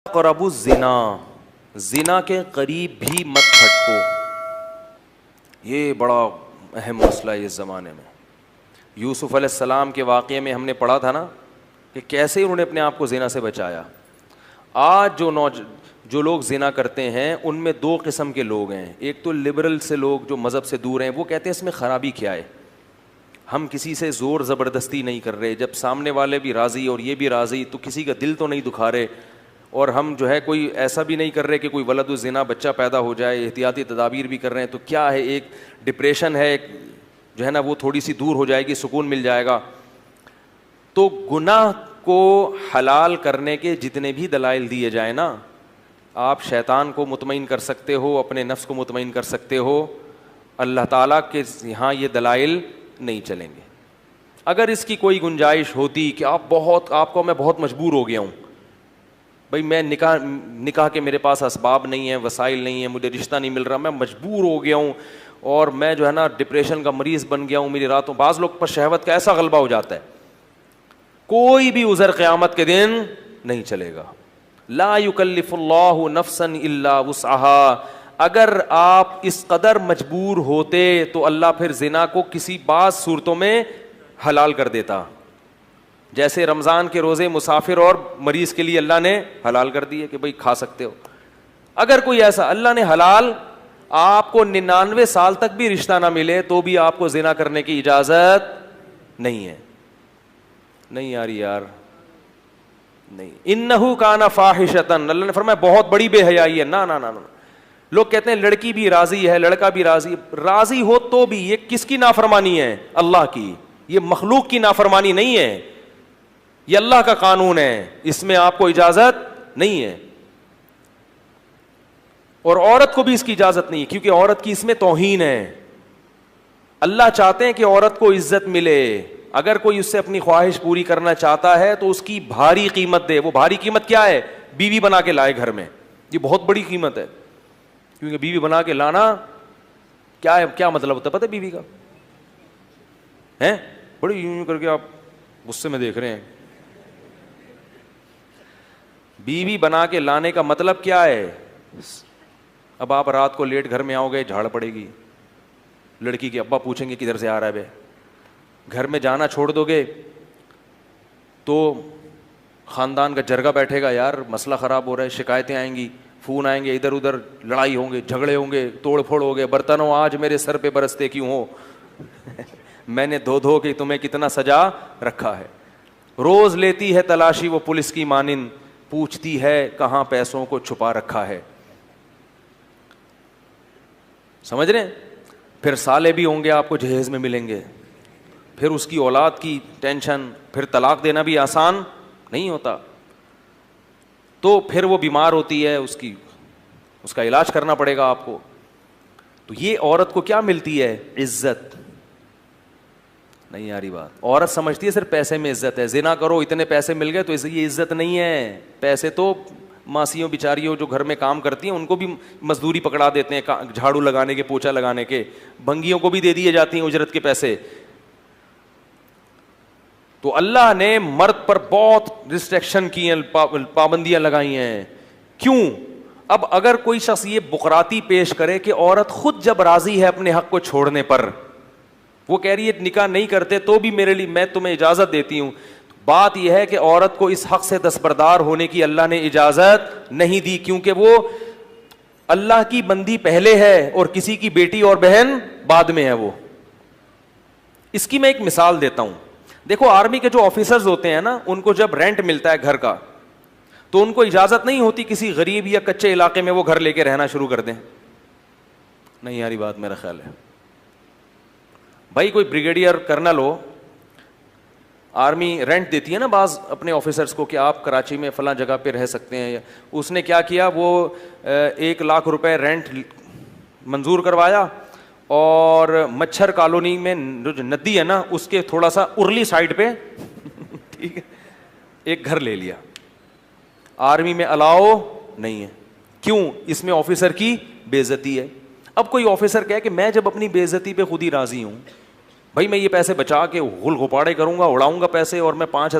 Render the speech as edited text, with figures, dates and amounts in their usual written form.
قرب الزنا، زنا کے قریب بھی مت پھٹکو. یہ بڑا اہم مسئلہ ہے اس زمانے میں. یوسف علیہ السلام کے واقعے میں ہم نے پڑھا تھا نا کہ کیسے انہوں نے اپنے آپ کو زنا سے بچایا. آج جو لوگ زنا کرتے ہیں ان میں دو قسم کے لوگ ہیں. ایک تو لبرل سے لوگ جو مذہب سے دور ہیں، وہ کہتے ہیں اس میں خرابی کیا ہے، ہم کسی سے زور زبردستی نہیں کر رہے، جب سامنے والے بھی راضی اور یہ بھی راضی تو کسی کا دل تو نہیں دکھا رہے، اور ہم جو ہے کوئی ایسا بھی نہیں کر رہے کہ کوئی ولد الزنا بچہ پیدا ہو جائے، احتیاطی تدابیر بھی کر رہے ہیں. تو کیا ہے، ایک ڈپریشن ہے، ایک جو ہے نا وہ تھوڑی سی دور ہو جائے گی، سکون مل جائے گا. تو گناہ کو حلال کرنے کے جتنے بھی دلائل دیے جائیں نا، آپ شیطان کو مطمئن کر سکتے ہو، اپنے نفس کو مطمئن کر سکتے ہو، اللہ تعالیٰ کے یہاں یہ دلائل نہیں چلیں گے. اگر اس کی کوئی گنجائش ہوتی کہ آپ کو میں بہت مجبور ہو گیا ہوں بھائی، میں نکاح کے میرے پاس اسباب نہیں ہیں، وسائل نہیں ہیں، مجھے رشتہ نہیں مل رہا، میں مجبور ہو گیا ہوں اور میں جو ہے نا ڈپریشن کا مریض بن گیا ہوں، میری راتوں، بعض لوگ پر شہوت کا ایسا غلبہ ہو جاتا ہے، کوئی بھی عذر قیامت کے دن نہیں چلے گا. لا یکلف اللہ نفسا الا وسعها. اگر آپ اس قدر مجبور ہوتے تو اللہ پھر زنا کو کسی بعض صورتوں میں حلال کر دیتا، جیسے رمضان کے روزے مسافر اور مریض کے لیے اللہ نے حلال کر دیے کہ بھائی کھا سکتے ہو. اگر کوئی ایسا اللہ نے حلال، آپ کو 99 سال تک بھی رشتہ نہ ملے تو بھی آپ کو زنا کرنے کی اجازت نہیں ہے. نہیں یار نہیں. انہو کان فاحشۃ، اللہ نے فرمایا بہت بڑی بے حیائی ہے. نہ لوگ کہتے ہیں لڑکی بھی راضی ہے، لڑکا بھی راضی ہو تو بھی یہ کس کی نافرمانی ہے؟ اللہ کی. یہ مخلوق کی نافرمانی نہیں ہے، یہ اللہ کا قانون ہے، اس میں آپ کو اجازت نہیں ہے. اور عورت کو بھی اس کی اجازت نہیں ہے، کیونکہ عورت کی اس میں توہین ہے. اللہ چاہتے ہیں کہ عورت کو عزت ملے. اگر کوئی اس سے اپنی خواہش پوری کرنا چاہتا ہے تو اس کی بھاری قیمت دے. وہ بھاری قیمت کیا ہے؟ بیوی بنا کے لائے گھر میں. یہ بہت بڑی قیمت ہے، کیونکہ بیوی بنا کے لانا کیا ہے، کیا مطلب ہوتا ہے پتہ ہے بیوی کا؟ ہیں بڑی یوں کر کے آپ غصے میں دیکھ رہے ہیں. بیوی بنا کے لانے کا مطلب کیا ہے؟ اب آپ رات کو لیٹ گھر میں آؤ گے، جھاڑ پڑے گی، لڑکی کے ابا پوچھیں گے کدھر سے آ رہا ہے بے. گھر میں جانا چھوڑ دو گے تو خاندان کا جرگہ بیٹھے گا، یار مسئلہ خراب ہو رہا ہے، شکایتیں آئیں گی، فون آئیں گے، ادھر ادھر لڑائی ہوں گے، جھگڑے ہوں گے، توڑ پھوڑ ہو گے. برتنوں آج میرے سر پہ برستے کیوں ہو؟ میں نے دھو کے تمہیں کتنا سجا رکھا ہے. روز لیتی ہے تلاشی وہ پولیس کی مانند، پوچھتی ہے کہاں پیسوں کو چھپا رکھا ہے. سمجھ رہے ہیں؟ پھر سالے بھی ہوں گے آپ کو جہیز میں ملیں گے، پھر اس کی اولاد کی ٹینشن، پھر طلاق دینا بھی آسان نہیں ہوتا. تو پھر وہ بیمار ہوتی ہے، اس کا علاج کرنا پڑے گا آپ کو. تو یہ عورت کو کیا ملتی ہے؟ عزت. نہیں آ رہی بات؟ عورت سمجھتی ہے صرف پیسے میں عزت ہے. زنا کرو اتنے پیسے مل گئے تو یہ عزت نہیں ہے. پیسے تو ماسیوں بیچاریوں جو گھر میں کام کرتی ہیں ان کو بھی مزدوری پکڑا دیتے ہیں، جھاڑو لگانے کے، پوچھا لگانے کے. بھنگیوں کو بھی دے دیے جاتی ہیں اجرت کے پیسے. تو اللہ نے مرد پر بہت ریسٹرکشن کی ہیں، پابندیاں لگائی ہیں. کیوں؟ اب اگر کوئی شخص یہ بقراتی پیش کرے کہ عورت خود جب راضی ہے اپنے حق کو چھوڑنے پر، وہ کہہ رہی ہے نکاح نہیں کرتے تو بھی میرے لیے میں تمہیں اجازت دیتی ہوں. بات یہ ہے کہ عورت کو اس حق سے دستبردار ہونے کی اللہ نے اجازت نہیں دی، کیونکہ وہ اللہ کی بندی پہلے ہے اور کسی کی بیٹی اور بہن بعد میں ہے. وہ اس کی میں ایک مثال دیتا ہوں. دیکھو آرمی کے جو آفیسرز ہوتے ہیں نا، ان کو جب رینٹ ملتا ہے گھر کا تو ان کو اجازت نہیں ہوتی کسی غریب یا کچے علاقے میں وہ گھر لے کے رہنا شروع کر دیں. نہیں یاری بات میرا خیال ہے. بھائی کوئی بریگیڈیئر کرنل ہو، آرمی رینٹ دیتی ہے نا بعض اپنے آفیسرز کو کہ آپ کراچی میں فلاں جگہ پہ رہ سکتے ہیں. اس نے کیا کیا، وہ 1,00,000 روپے رینٹ منظور کروایا اور مچھر کالونی میں جو ندی ہے نا اس کے تھوڑا سا ارلی سائڈ پہ ٹھیک ہے ایک گھر لے لیا. آرمی میں الاؤ نہیں ہے. کیوں؟ اس میں آفیسر کی بے عزتی ہے. اب کوئی آفیسر کہے کہ میں جب اپنی بے عزتی پہ خود ہی راضی ہوں، بھائی میں یہ پیسے بچا کے غل غپاڑے کروں گا، اڑاؤں گا پیسے، اور میں 5,000